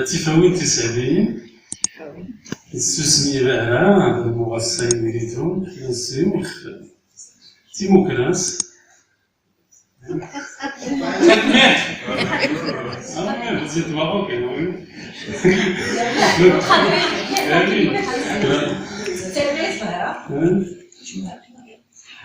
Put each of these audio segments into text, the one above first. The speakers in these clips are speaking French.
تفاوين تسعدين السوسمي بقى هذا المغسل مريدون نسيو تيمو كلاس زيد ماروكي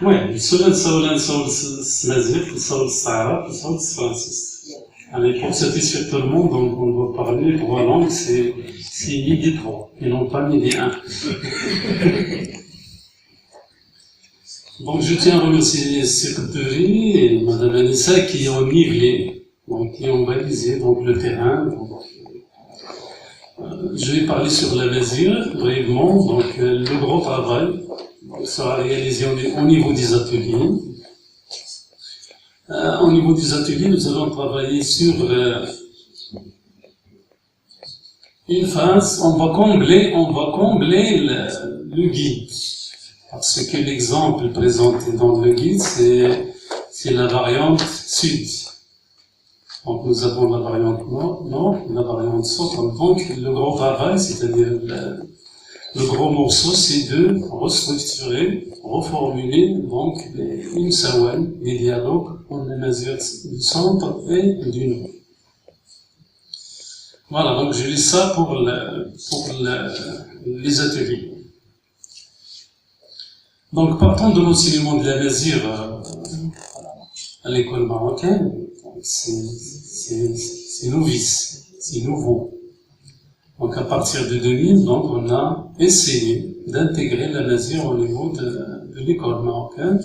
وي نصور السمازيغ نصور الصعراب نصور الفرنسيس. Allez, pour satisfaire tout le monde, donc on doit parler trois langues, c'est midi 3, et non pas midi 1. Donc je tiens à remercier Secretary et Madame Anissa qui ont nivelé, donc qui ont balisé donc, le terrain. Donc, je vais parler sur la mesure brièvement. Donc le gros travail sera réalisé au niveau des ateliers. Au niveau des ateliers, nous allons travailler sur une phase, on va combler le guide. Parce que l'exemple présenté dans le guide, c'est la variante sud. Donc nous avons la variante nord, la variante centre. Donc le gros travail, c'est-à-dire le gros morceau, c'est de restructurer, reformuler donc une sawan, les dialogues en les mesures du centre et du nord. Voilà, donc je lis ça pour les ateliers. Donc partant de l'enseignement de la mesure à l'école marocaine, c'est novice, c'est nouveau. Donc à partir de 2000, donc on a essayé d'intégrer la mesure au niveau de l'école marocaine.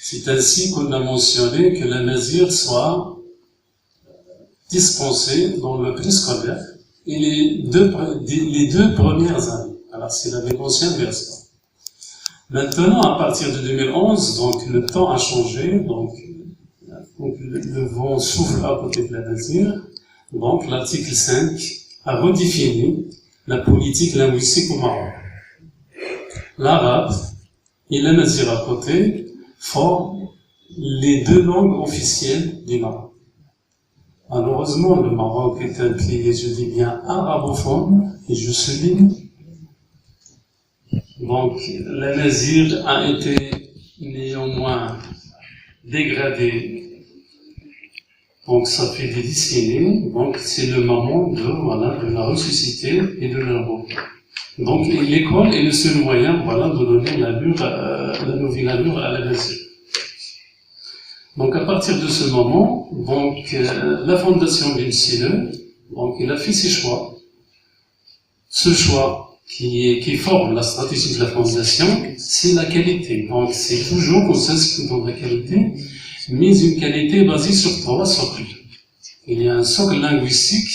C'est ainsi qu'on a mentionné que la mesure soit dispensée dans le préscolaire et les deux premières années. Alors c'est la ancienne version. Maintenant, à partir de 2011, donc le temps a changé, donc le vent souffle à côté de la mesure. Donc l'article 5 a redéfini la politique linguistique au Maroc. L'arabe et la mesure à côté forment les deux langues officielles du Maroc. Malheureusement, le Maroc est un pays, je dis bien, arabophone, et je souligne. Donc, la mesure a été néanmoins dégradée. Donc, ça fait des décennies. Donc, c'est le moment de la ressusciter et de la revoir. Donc, l'école est le seul moyen, de donner la nouvelle allure à la mesure. Donc, à partir de ce moment, donc, la fondation d'Imsile, donc, il a fait ses choix. Ce choix qui forme la stratégie de la fondation, c'est la qualité. Donc, c'est toujours qu'on s'inscrit dans la qualité, mais une qualité basée sur trois socles. Il y a un socle linguistique,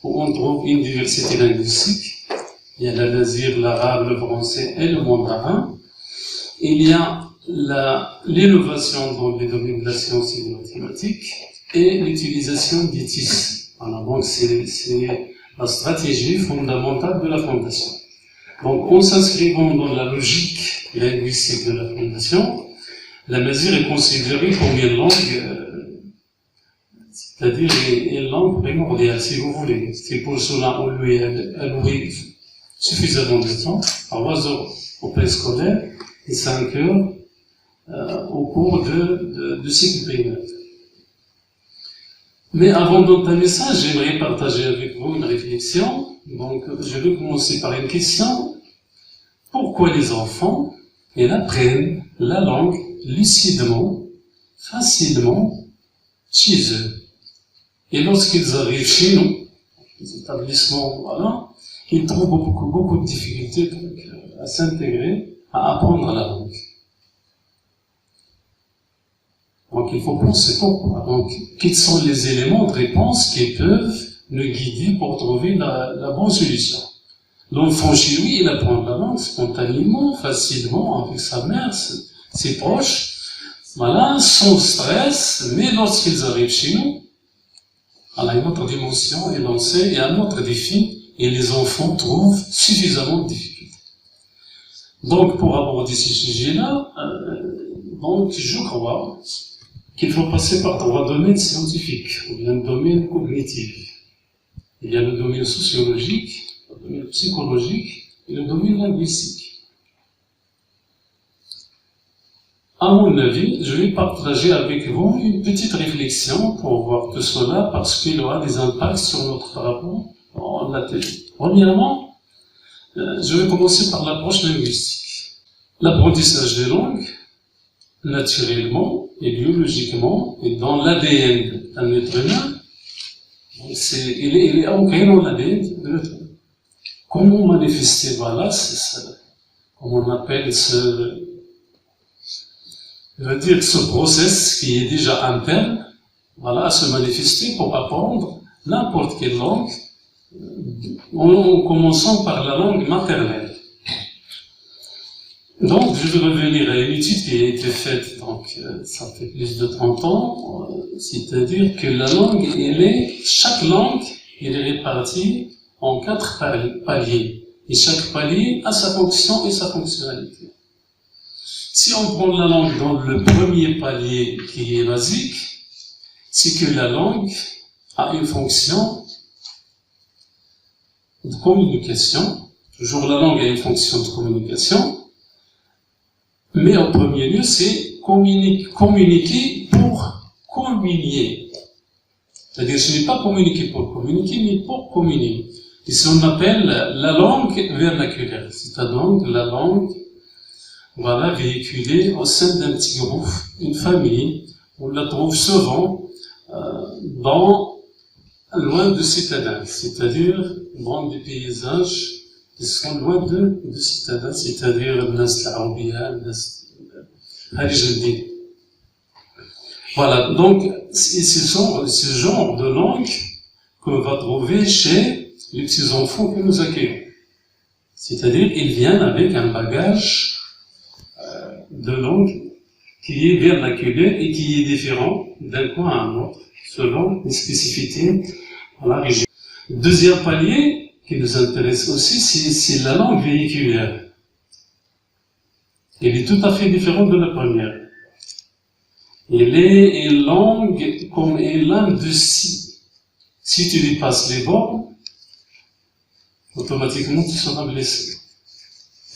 où on trouve une diversité linguistique. Il y a la nazir, l'arabe, le français et le mandarin. Il y a l'innovation dans les domaines de la science et des mathématiques et l'utilisation des tissus. Voilà, donc c'est la stratégie fondamentale de la fondation. Donc en s'inscrivant dans la logique linguistique de la fondation, la mesure est considérée comme une langue, c'est-à-dire une langue primordiale, si vous voulez. C'est pour cela qu'on lui a alloué suffisamment de temps, 3 heures au préscolaire et 5 heures au cours de cycle primaire. Mais avant d'entamer ça, j'aimerais partager avec vous une réflexion. Donc, je vais commencer par une question. Pourquoi les enfants, ils apprennent la langue lucidement, facilement, chez eux? Et lorsqu'ils arrivent chez nous, les établissements, ils trouvent beaucoup de difficultés à s'intégrer, à apprendre la langue. Donc il faut penser pourquoi. Donc, quels sont les éléments de réponse qui peuvent nous guider pour trouver la bonne solution? L'enfant chez lui, il apprend la langue spontanément, facilement, avec sa mère, ses proches, sans stress, mais lorsqu'ils arrivent chez nous, une autre dimension est lancée, il y a un autre défi, et les enfants trouvent suffisamment de difficultés. Donc, pour aborder ces sujets-là, je crois qu'il faut passer par 3 domaines scientifiques, ou bien domaine cognitif. Il y a le domaine sociologique, le domaine psychologique et le domaine linguistique. À mon avis, je vais partager avec vous une petite réflexion pour voir tout cela parce qu'il aura des impacts sur notre rapport en la télé. Premièrement, je vais commencer par l'approche linguistique. L'apprentissage des langues, naturellement et biologiquement, et dans l'ADN d'un être humain, il est ancré dans l'ADN de l'être humain. Comment manifester? Voilà, c'est ça. Comme on appelle ce process qui est déjà interne, voilà, à se manifester pour apprendre n'importe quelle langue, en commençant par la langue maternelle. Donc, je vais revenir à une étude qui a été faite, donc, ça fait plus de 30 ans, c'est-à-dire que la langue, chaque langue, elle est répartie en 4 paliers. Et chaque palier a sa fonction et sa fonctionnalité. Si on prend la langue dans le premier palier qui est basique, c'est que la langue a une fonction de communication. Toujours la langue a une fonction de communication. Mais en premier lieu, c'est communiquer pour communier. C'est-à-dire, ce n'est pas communiquer pour communiquer, mais pour communier. Et ce qu'on appelle la langue vernaculaire. C'est-à-dire la langue, voilà, véhiculée au sein d'un petit groupe, une famille. On la trouve souvent loin de citadins, c'est-à-dire dans des paysages qui sont loin de citadins, c'est-à-dire الناس العربية, الناس الجندية. Voilà, donc ce genre de langue qu'on va trouver chez les petits-enfants que nous accueillons. C'est-à-dire, ils viennent avec un bagage de langue qui est vernaculaire et qui est différent d'un coin à un autre, selon les spécificités de la région. Deuxième palier qui nous intéresse aussi, c'est la langue véhiculaire. Elle est tout à fait différente de la première. Elle est une langue comme une langue de scie. Si tu lui passes les bords, automatiquement tu seras blessé.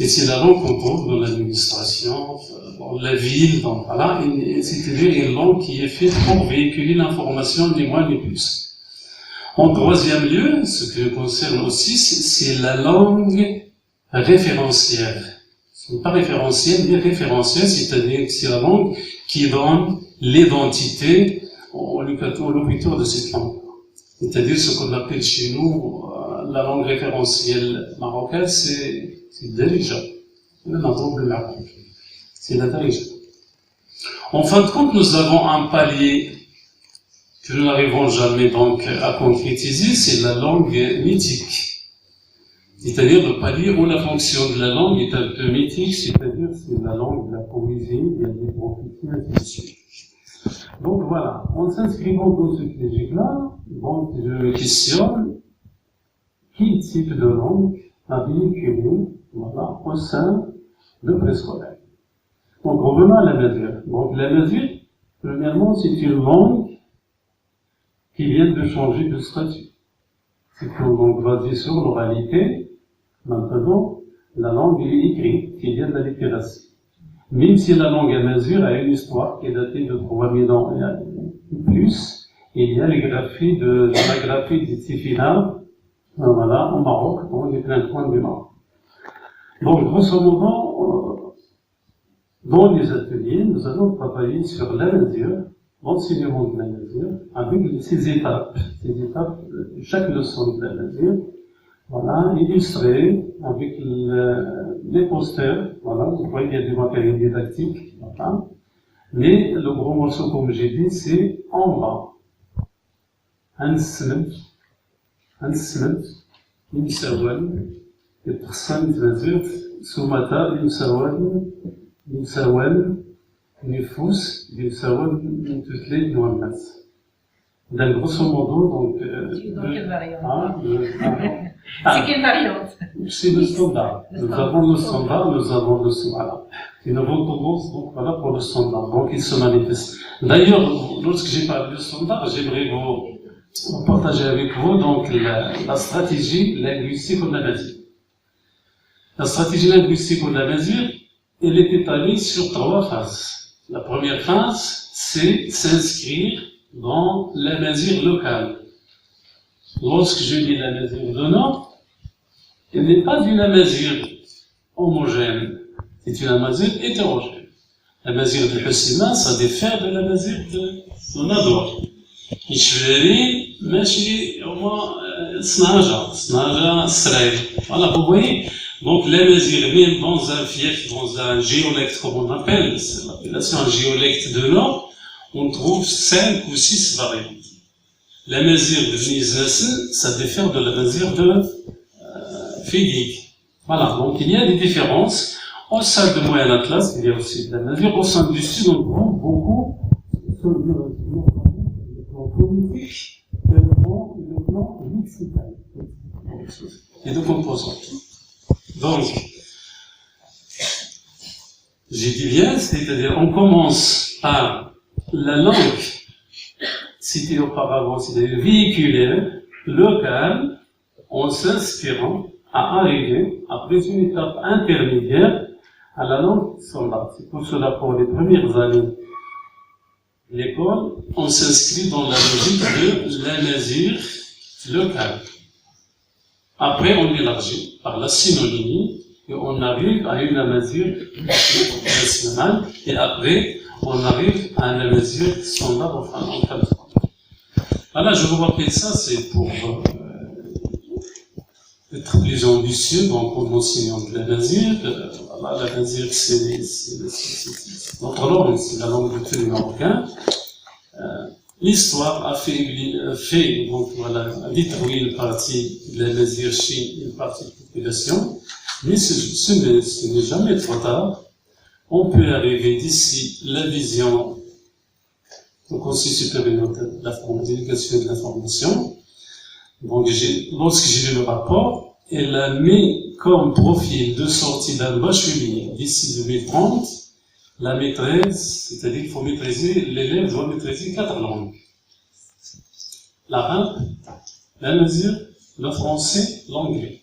Et c'est la langue qu'on trouve dans l'administration, dans la ville, voilà, c'est-à-dire une langue qui est faite pour véhiculer l'information, ni moins ni plus. En troisième lieu, ce qui concerne aussi, c'est la langue référentielle. Ce n'est pas référentielle, mais référentielle, c'est-à-dire que c'est la langue qui donne l'identité au locuteur de cette langue. C'est-à-dire ce qu'on appelle chez nous la langue référentielle marocaine, c'est Darija. C'est la Darija. En fin de compte, nous avons un palier que nous n'arrivons jamais donc à concrétiser, c'est la langue mythique. C'est-à-dire le palier où la fonction de la langue est un peu mythique, c'est-à-dire c'est la langue de la poésie, il y a des prophéties, ainsi de suite. Donc voilà, en s'inscrivant dans cette logique-là, donc je me questionne quel type de langue a véhiculé, voilà, au sein de préscolaire. Donc revenons à la mesure. Donc la mesure, premièrement, c'est une langue qui vient de changer de statut. C'est une langue basée sur l'oralité. Maintenant, la langue est écrite, qui vient de la littératie. Même si la langue à mesure a une histoire qui est datée de 3000 ans et plus, il y a la graphie de Tifina, voilà, au Maroc, dans les pleins coins du Maroc. Donc, grosso modo, dans les ateliers, nous allons travailler sur la mesure, l'enseignement de la mesure, avec ces étapes, chaque leçon de la mesure, voilà, illustrée avec les posters, voilà, vous voyez, il y a du matériel didactique, voilà. Mais le gros morceau, comme j'ai dit, c'est en bas. Un semaine, يمساوان يتقسم يتمازوغ سوماتا يمساوان نفوس يمساوان من تثليل والناس. Donc, grosso modo, donc... Dans quelle variante? C'est quelle variante? C'est le standard. Nous avons le standard, voilà. Une bonne tendance, donc voilà, pour le standard. Donc, il se manifeste. D'ailleurs, lorsque j'ai parlé du standard, j'aimerais vous partager avec vous donc la stratégie linguistique de la mesure. La stratégie linguistique de la mesure, elle est établie sur 3 phases. La première phase, c'est s'inscrire dans la mesure locale. Lorsque je dis la mesure de nom, elle n'est pas une mesure homogène, c'est une mesure hétérogène. La mesure de Hussima, ça diffère de la mesure de Nador. Ishveri, Machi, au moins, Snaja, Srei. Voilà, vous voyez. Donc, la mesure, même dans un fief, dans un géolecte, comme on appelle, c'est l'appellation géolecte de Nord, on trouve 5 ou 6 variantes. La mesure de Niznassen, ça diffère de la mesure de Fédic. Voilà, donc il y a des différences. Au sein de Moyen Atlas, il y a aussi de la mesure. Au sein du Sud, on trouve beaucoup sur le plan politique et le plan lexical. Les 2 composantes. Donc, j'ai dit bien, c'est-à-dire on commence par la langue citée auparavant, c'est-à-dire véhiculaire, locale, en s'inspirant à arriver, après une étape intermédiaire, à la langue standard. C'est pour cela, pour les premières années de l'école, on s'inscrit dans la logique de la mesure locale. Après, on élargit par la synonymie et on arrive à une mesure nationale et après, on arrive à la mesure standard, enfin, en cas de temps. Voilà, je vous rappelle ça, c'est pour être plus ambitieux dans l'enseignant de la mesure. Voilà, la mesure, c'est notre langue, c'est la langue de tous les Marocains. L'histoire a fait donc voilà, détruire une partie de la mesure chez une partie de la population, mais ce n'est jamais trop tard. On peut arriver d'ici la vision au Conseil supérieur de l'éducation et de l'information. Donc, lorsque j'ai lu le rapport, elle a mis comme profil de sortie d'un bachelier d'ici 2030 la maîtrise, c'est-à-dire qu'il faut maîtriser, l'élève doit maîtriser 4 langues. L'arabe, la mesure, le français, l'anglais.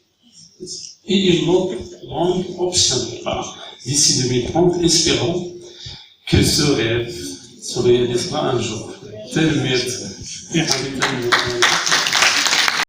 Et une autre langue optionnelle. Voilà. D'ici 2030, espérons que ce rêve se réalisera un jour. Tel maître.